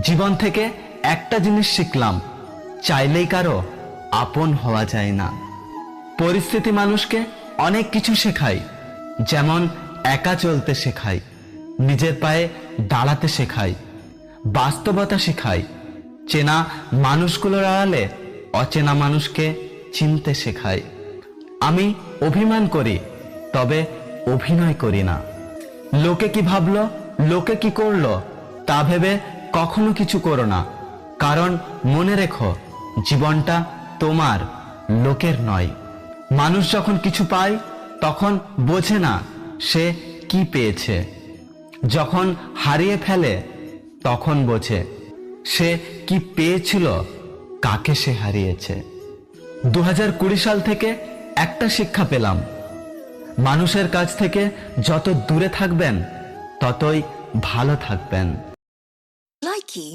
জীবন থেকে একটা জিনিস শিখলাম, চাইলেই কারো আপন হওয়া যায় না। পরিস্থিতি মানুষকে অনেক কিছু শেখায়, যেমন একা চলতে শেখায়, নিজের পায়ে দাঁড়াতে শেখায়, বাস্তবতা শেখায়, চেনা মানুষগুলোর আড়ালে অচেনা মানুষকে চিনতে শেখায়। আমি অভিমান করি, তবে অভিনয় করি না। লোকে কি ভাবলো, লোকে কি করলো তা ভেবে কখনো কিছু করো না, কারণ মনে রেখো জীবনটা তোমার, লোকের নয়। মানুষ যখন কিছু পায় তখন বোঝে না সে কি পেয়েছে, যখন হারিয়ে ফেলে তখন বোঝে সে কি পেয়েছিল, কাকে সে হারিয়েছে। 2020 সাল থেকে একটা শিক্ষা পেলাম, মানুষের কাছ থেকে যত দূরে থাকবেন ততই ভালো থাকবেন। Likey